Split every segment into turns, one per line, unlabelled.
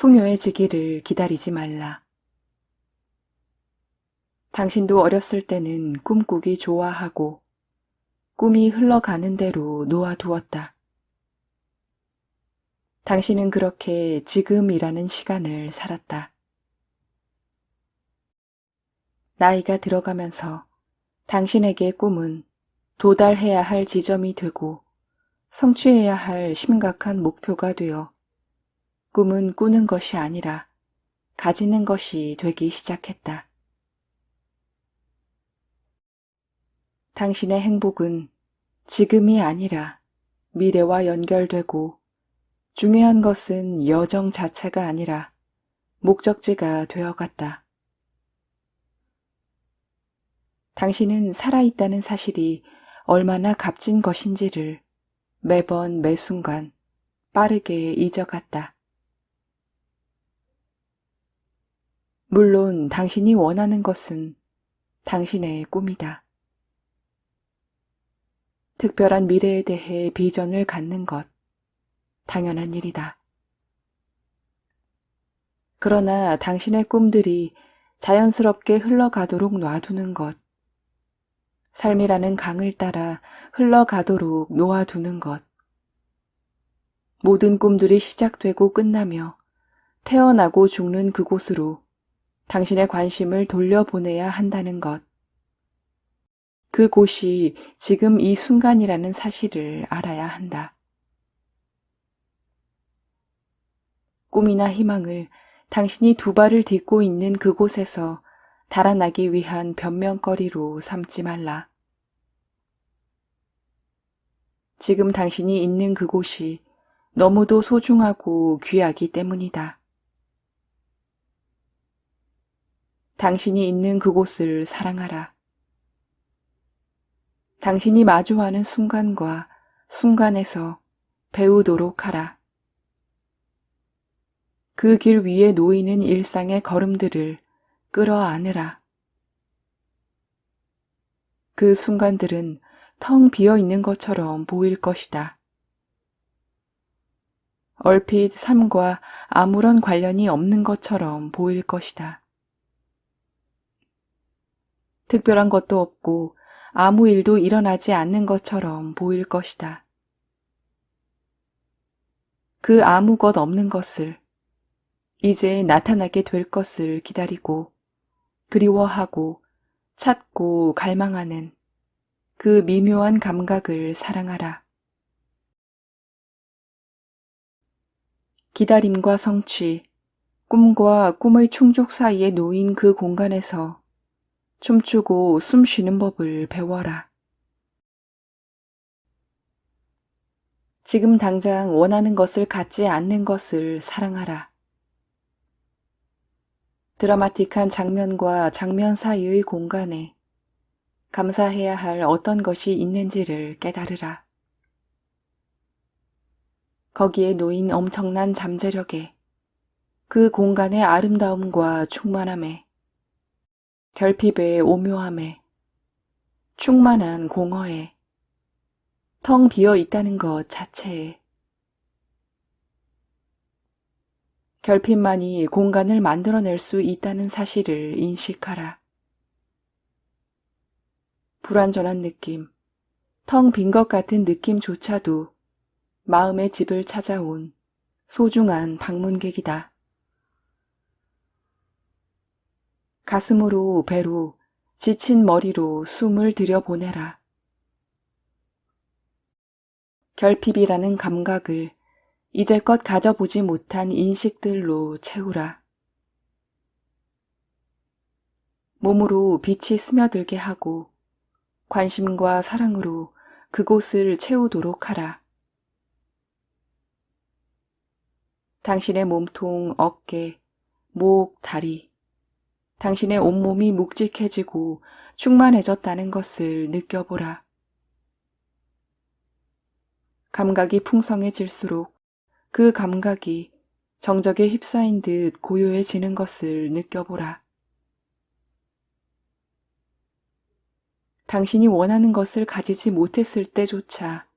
풍요해지기를 기다리지 말라. 당신도 어렸을 때는 꿈꾸기 좋아하고 꿈이 흘러가는 대로 놓아두었다. 당신은 그렇게 지금이라는 시간을 살았다. 나이가 들어가면서 당신에게 꿈은 도달해야 할 지점이 되고 성취해야 할 심각한 목표가 되어 꿈은 꾸는 것이 아니라 가지는 것이 되기 시작했다. 당신의 행복은 지금이 아니라 미래와 연결되고 중요한 것은 여정 자체가 아니라 목적지가 되어갔다. 당신은 살아있다는 사실이 얼마나 값진 것인지를 매번 매 순간 빠르게 잊어갔다. 물론 당신이 원하는 것은 당신의 꿈이다. 특별한 미래에 대해 비전을 갖는 것, 당연한 일이다. 그러나 당신의 꿈들이 자연스럽게 흘러가도록 놔두는 것, 삶이라는 강을 따라 흘러가도록 놓아두는 것, 모든 꿈들이 시작되고 끝나며 태어나고 죽는 그곳으로 당신의 관심을 돌려보내야 한다는 것, 그곳이 지금 이 순간이라는 사실을 알아야 한다. 꿈이나 희망을 당신이 두 발을 딛고 있는 그곳에서 달아나기 위한 변명거리로 삼지 말라. 지금 당신이 있는 그곳이 너무도 소중하고 귀하기 때문이다. 당신이 있는 그곳을 사랑하라. 당신이 마주하는 순간과 순간에서 배우도록 하라. 그 길 위에 놓이는 일상의 걸음들을 끌어안으라. 그 순간들은 텅 비어 있는 것처럼 보일 것이다. 얼핏 삶과 아무런 관련이 없는 것처럼 보일 것이다. 특별한 것도 없고 아무 일도 일어나지 않는 것처럼 보일 것이다. 그 아무것 없는 것을, 이제 나타나게 될 것을 기다리고 그리워하고 찾고 갈망하는 그 미묘한 감각을 사랑하라. 기다림과 성취, 꿈과 꿈의 충족 사이에 놓인 그 공간에서 춤추고 숨 쉬는 법을 배워라. 지금 당장 원하는 것을 갖지 않는 것을 사랑하라. 드라마틱한 장면과 장면 사이의 공간에 감사해야 할 어떤 것이 있는지를 깨달으라. 거기에 놓인 엄청난 잠재력에, 그 공간의 아름다움과 충만함에, 결핍의 오묘함에, 충만한 공허에, 텅 비어 있다는 것 자체에, 결핍만이 공간을 만들어낼 수 있다는 사실을 인식하라. 불완전한 느낌, 텅 빈 것 같은 느낌조차도 마음의 집을 찾아온 소중한 방문객이다. 가슴으로 배로 지친 머리로 숨을 들여보내라. 결핍이라는 감각을 이제껏 가져보지 못한 인식들로 채우라. 몸으로 빛이 스며들게 하고 관심과 사랑으로 그곳을 채우도록 하라. 당신의 몸통, 어깨, 목, 다리, 당신의 온몸이 묵직해지고 충만해졌다는 것을 느껴보라. 감각이 풍성해질수록 그 감각이 정적에 휩싸인 듯 고요해지는 것을 느껴보라. 당신이 원하는 것을 가지지 못했을 때조차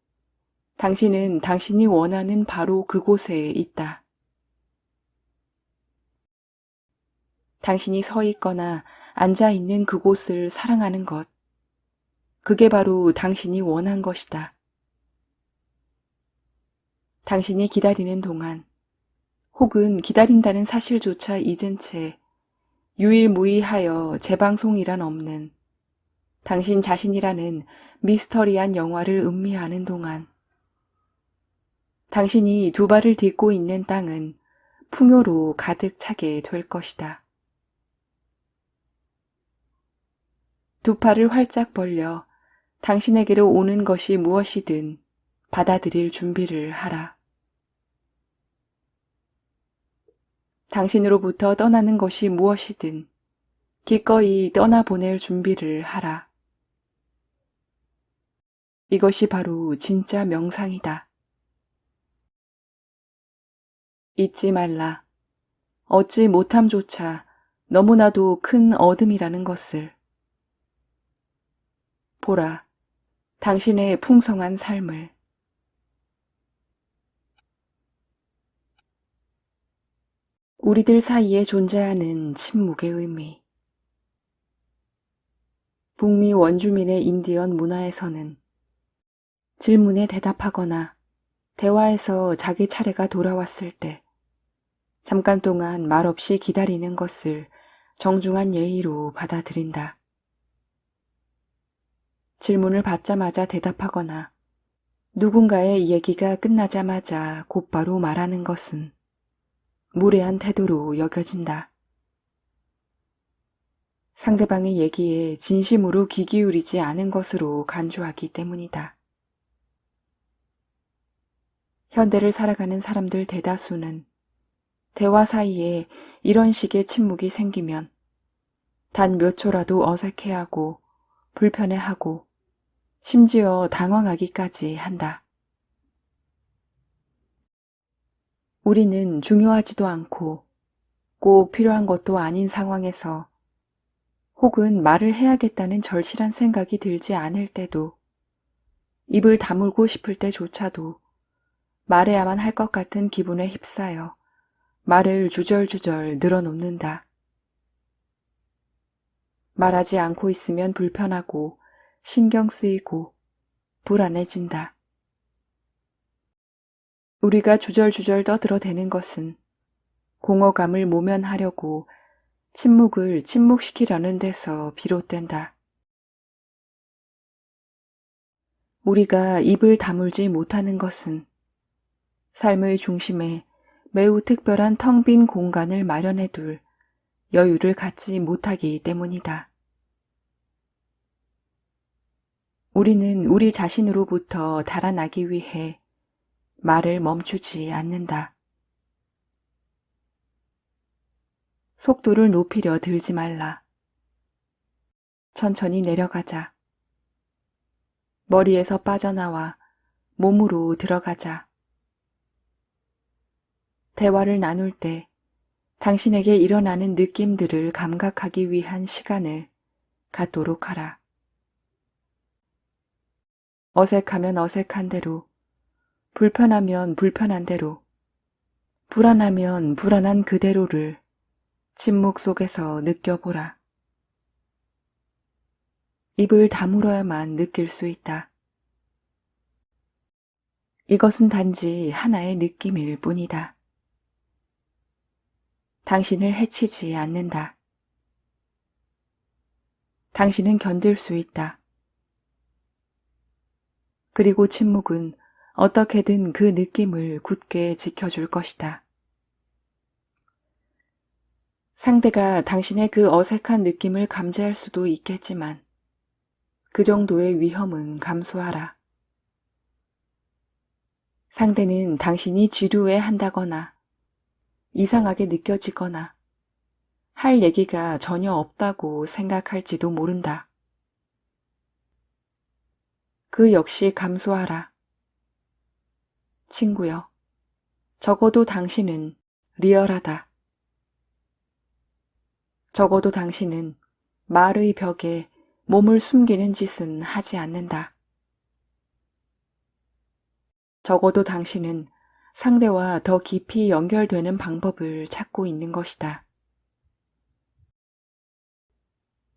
당신은 당신이 원하는 바로 그곳에 있다. 당신이 서 있거나 앉아 있는 그곳을 사랑하는 것. 그게 바로 당신이 원한 것이다. 당신이 기다리는 동안, 혹은 기다린다는 사실조차 잊은 채 유일무이하여 재방송이란 없는 당신 자신이라는 미스터리한 영화를 음미하는 동안, 당신이 두 발을 딛고 있는 땅은 풍요로 가득 차게 될 것이다. 두 팔을 활짝 벌려 당신에게로 오는 것이 무엇이든 받아들일 준비를 하라. 당신으로부터 떠나는 것이 무엇이든 기꺼이 떠나보낼 준비를 하라. 이것이 바로 진짜 명상이다. 잊지 말라. 얻지 못함조차 너무나도 큰 얻음이라는 것을. 보라, 당신의 풍성한 삶을. 우리들 사이에 존재하는 침묵의 의미. 북미 원주민의 인디언 문화에서는 질문에 대답하거나 대화에서 자기 차례가 돌아왔을 때 잠깐 동안 말없이 기다리는 것을 정중한 예의로 받아들인다. 질문을 받자마자 대답하거나 누군가의 얘기가 끝나자마자 곧바로 말하는 것은 무례한 태도로 여겨진다. 상대방의 얘기에 진심으로 귀 기울이지 않은 것으로 간주하기 때문이다. 현대를 살아가는 사람들 대다수는 대화 사이에 이런 식의 침묵이 생기면 단 몇 초라도 어색해하고 불편해하고 심지어 당황하기까지 한다. 우리는 중요하지도 않고 꼭 필요한 것도 아닌 상황에서 혹은 말을 해야겠다는 절실한 생각이 들지 않을 때도 입을 다물고 싶을 때조차도 말해야만 할 것 같은 기분에 휩싸여 말을 주절주절 늘어놓는다. 말하지 않고 있으면 불편하고 신경 쓰이고 불안해진다. 우리가 주절주절 떠들어대는 것은 공허감을 모면하려고 침묵을 침묵시키려는 데서 비롯된다. 우리가 입을 다물지 못하는 것은 삶의 중심에 매우 특별한 텅 빈 공간을 마련해 둘 여유를 갖지 못하기 때문이다. 우리는 우리 자신으로부터 달아나기 위해 말을 멈추지 않는다. 속도를 높이려 들지 말라. 천천히 내려가자. 머리에서 빠져나와 몸으로 들어가자. 대화를 나눌 때 당신에게 일어나는 느낌들을 감각하기 위한 시간을 갖도록 하라. 어색하면 어색한 대로, 불편하면 불편한 대로, 불안하면 불안한 그대로를 침묵 속에서 느껴보라. 입을 다물어야만 느낄 수 있다. 이것은 단지 하나의 느낌일 뿐이다. 당신을 해치지 않는다. 당신은 견딜 수 있다. 그리고 침묵은 어떻게든 그 느낌을 굳게 지켜줄 것이다. 상대가 당신의 그 어색한 느낌을 감지할 수도 있겠지만 그 정도의 위험은 감수하라. 상대는 당신이 지루해 한다거나 이상하게 느껴지거나 할 얘기가 전혀 없다고 생각할지도 모른다. 그 역시 감수하라. 친구여, 적어도 당신은 리얼하다. 적어도 당신은 말의 벽에 몸을 숨기는 짓은 하지 않는다. 적어도 당신은 상대와 더 깊이 연결되는 방법을 찾고 있는 것이다.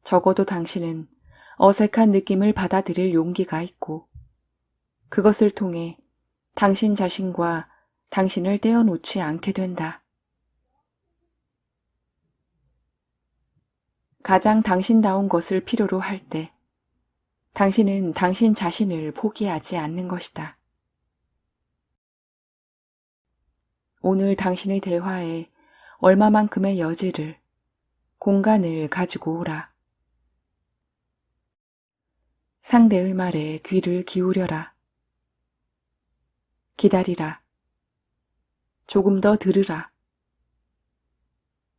적어도 당신은 어색한 느낌을 받아들일 용기가 있고 그것을 통해 당신 자신과 당신을 떼어놓지 않게 된다. 가장 당신다운 것을 필요로 할 때 당신은 당신 자신을 포기하지 않는 것이다. 오늘 당신의 대화에 얼마만큼의 여지를, 공간을 가지고 오라. 상대의 말에 귀를 기울여라. 기다리라. 조금 더 들으라.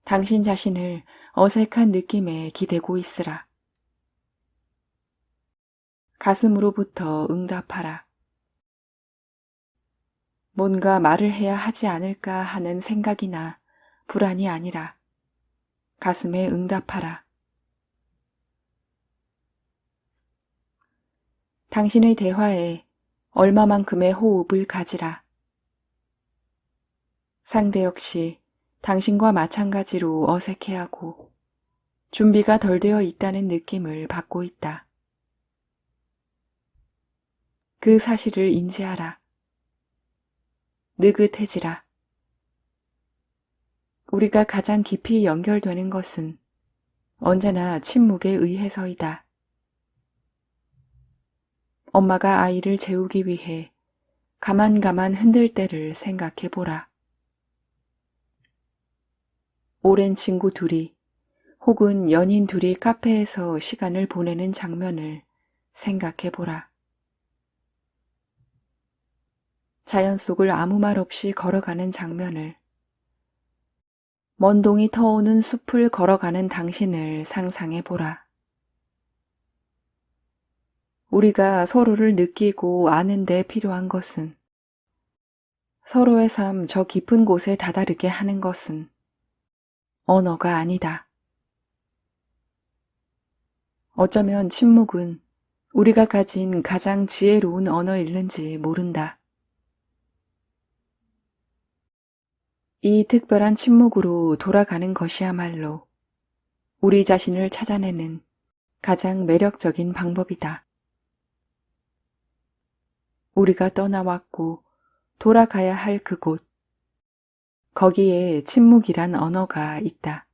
당신 자신을 어색한 느낌에 기대고 있으라. 가슴으로부터 응답하라. 뭔가 말을 해야 하지 않을까 하는 생각이나 불안이 아니라 가슴에 응답하라. 당신의 대화에 얼마만큼의 호흡을 가지라. 상대 역시 당신과 마찬가지로 어색해하고 준비가 덜 되어 있다는 느낌을 받고 있다. 그 사실을 인지하라. 느긋해지라. 우리가 가장 깊이 연결되는 것은 언제나 침묵에 의해서이다. 엄마가 아이를 재우기 위해 가만가만 흔들 때를 생각해 보라. 오랜 친구 둘이 혹은 연인 둘이 카페에서 시간을 보내는 장면을 생각해 보라. 자연 속을 아무 말 없이 걸어가는 장면을, 먼 동이 터오는 숲을 걸어가는 당신을 상상해 보라. 우리가 서로를 느끼고 아는 데 필요한 것은 서로의 삶 저 깊은 곳에 다다르게 하는 것은 언어가 아니다. 어쩌면 침묵은 우리가 가진 가장 지혜로운 언어일는지 모른다. 이 특별한 침묵으로 돌아가는 것이야말로 우리 자신을 찾아내는 가장 매력적인 방법이다. 우리가 떠나왔고 돌아가야 할 그곳, 거기에 침묵이란 언어가 있다.